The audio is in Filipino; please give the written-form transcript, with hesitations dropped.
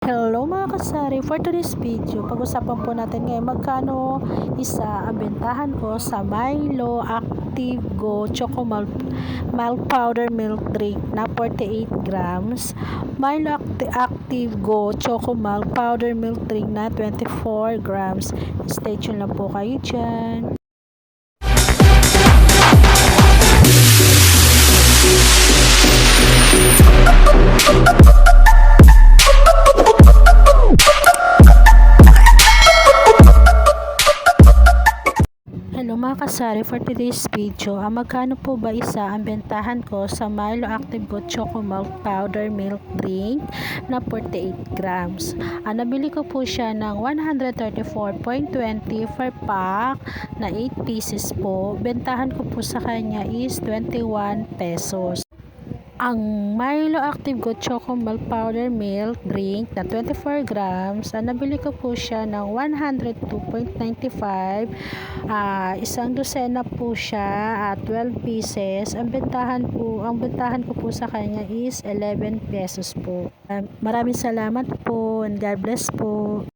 Hello mga kasari, for today's video, pag-usapan po natin ngayon magkano isa ang bentahan ko sa Milo Active Go Choco Malt Powder Milk Drink na 48 grams, Milo Active Go Choco Malt Powder Milk Drink na 24 grams. Stay tuned lang po kayo dyan. Hello mga kasari, for today's video, magkano po ba isa ang bentahan ko sa Milo Active Go Choco Malt Powder Milk Drink na 48 grams. Nabili ko po siya ng 134.20 per pack na 8 pieces po. Bentahan ko po sa kanya is 21 pesos. Ang Milo Active Go Choco Malt Powder Milk Drink na 24 grams, nabili ko po siya ng 102.95. Isang dosena po siya at 12 pieces. Ang bentahan ko po sa kanya is 11 pesos po. Maraming salamat po and God bless po.